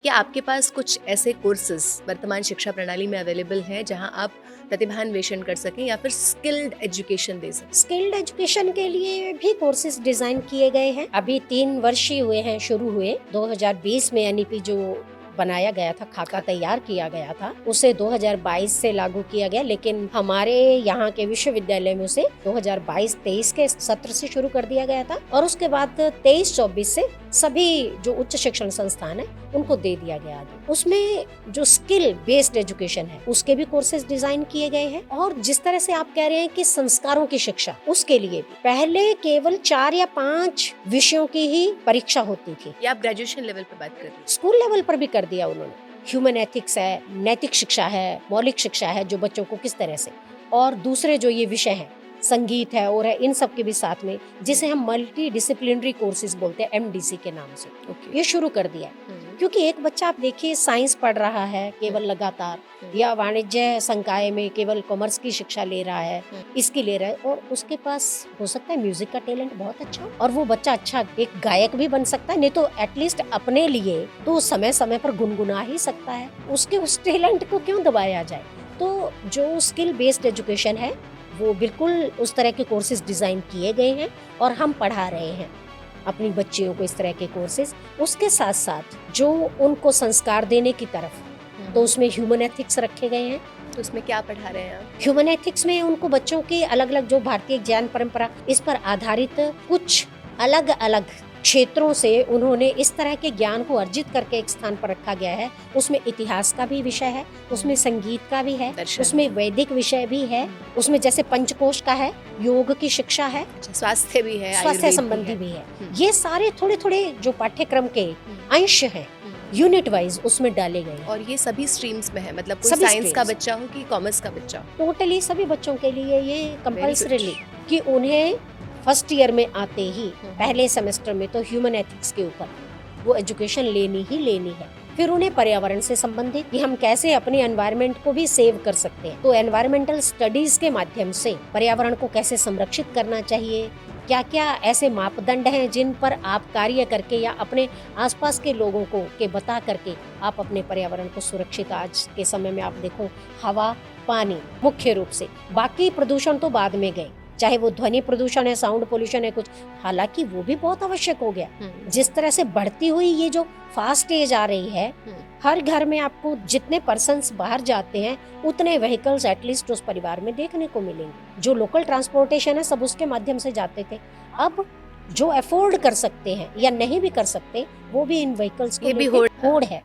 क्या आपके पास कुछ ऐसे कोर्सेज वर्तमान शिक्षा प्रणाली में अवेलेबल हैं जहां आप प्रतिभान्वेषण कर सकें या फिर स्किल्ड एजुकेशन दे सकें? स्किल्ड एजुकेशन के लिए भी कोर्सेज डिजाइन किए गए हैं। अभी 3 वर्ष ही हुए हैं शुरू हुए। 2020 में एनईपी जो बनाया गया था, खाका तैयार किया गया था, उसे 2022 से लागू किया गया, लेकिन हमारे यहाँ के विश्वविद्यालय में उसे 2022-23 के सत्र से शुरू कर दिया गया था और उसके बाद 23-24 से सभी जो उच्च शिक्षण संस्थान है उनको दे दिया गया। उसमें जो स्किल बेस्ड एजुकेशन है उसके भी कोर्सेज डिजाइन किए गए हैं। और जिस तरह से आप कह रहे हैं कि संस्कारों की शिक्षा, उसके लिए भी पहले केवल 4 या 5 विषयों की ही परीक्षा होती थी। या आप ग्रेजुएशन लेवल पर बात कर रही हैं? स्कूल लेवल पर भी कर दिया उन्होंने। ह्यूमन एथिक्स है, नैतिक शिक्षा है, मौलिक शिक्षा है, जो बच्चों को किस तरह से, और दूसरे जो ये विषय हैं, संगीत है और है, इन सब के भी साथ में, जिसे हम मल्टी डिसिप्लिनरी कोर्सेज बोलते हैं, एमडीसी के नाम से, ये शुरू कर दिया है। क्योंकि एक बच्चा आप देखिए साइंस पढ़ रहा है केवल लगातार, या वाणिज्य संकाय में केवल कॉमर्स की शिक्षा ले रहा है, इसकी ले रहा है, और उसके पास हो सकता है म्यूजिक का टैलेंट बहुत अच्छा हो, और वो बच्चा अच्छा एक गायक भी बन सकता है, नहीं तो एटलीस्ट अपने लिए तो समय समय पर गुनगुना ही सकता है। उसके उस टैलेंट को क्यों दबाया जाए? तो जो स्किल बेस्ड एजुकेशन है वो बिल्कुल उस तरह के कोर्सेज डिजाइन किए गए हैं और हम पढ़ा रहे हैं अपनी बच्चियों को इस तरह के कोर्सेज। उसके साथ साथ जो उनको संस्कार देने की तरफ, तो उसमें ह्यूमन एथिक्स रखे गए हैं। तो उसमें क्या पढ़ा रहे हैं आप? ह्यूमन एथिक्स में उनको बच्चों की अलग अलग जो भारतीय ज्ञान परंपरा, इस पर आधारित कुछ अलग अलग क्षेत्रों से उन्होंने इस तरह के ज्ञान को अर्जित करके एक स्थान पर रखा गया है। उसमें इतिहास का भी विषय है, उसमें संगीत का भी है, उसमें वैदिक विषय भी है, उसमें जैसे पंचकोश का है, योग की शिक्षा है, स्वास्थ्य भी है, स्वास्थ्य संबंधी भी है। ये सारे थोड़े थोड़े जो पाठ्यक्रम के अंश हैं, यूनिट वाइज उसमें डाले गए हैं। और ये सभी स्ट्रीम्स में है, मतलब कोई सभी साइंस का streams। बच्चा हो कि कॉमर्स का बच्चा हो? टोटली सभी बच्चों के लिए ये कंपल्सरीली कि उन्हें फर्स्ट ईयर में आते ही पहले सेमेस्टर में तो ह्यूमन एथिक्स के ऊपर वो एजुकेशन लेनी ही लेनी है। फिर उन्हें पर्यावरण से संबंधित कि हम कैसे अपने एनवायरनमेंट को भी सेव कर सकते हैं, तो एनवायरमेंटल स्टडीज के माध्यम से पर्यावरण को कैसे संरक्षित करना चाहिए, क्या क्या ऐसे मापदंड हैं जिन पर आप कार्य करके या अपने आसपास के लोगों को के बता करके आप अपने पर्यावरण को सुरक्षित, आज के समय में आप देखो हवा, पानी मुख्य रूप से, बाकी प्रदूषण तो बाद में गए, चाहे वो ध्वनि प्रदूषण है, साउंड पोल्यूशन है कुछ, हालांकि वो भी बहुत आवश्यक हो गया। जिस तरह से बढ़ती हुई ये जो फास्ट एज आ रही है, हर घर में आपको जितने पर्सन्स बाहर जाते हैं उतने व्हीकल्स एटलीस्ट उस परिवार में देखने को मिलेंगे। जो लोकल ट्रांसपोर्टेशन है सब उसके माध्यम से जाते थे, अब जो अफोर्ड कर सकते हैं या नहीं भी कर सकते वो भी इन व्हीकल्स को ये भी होड़ है।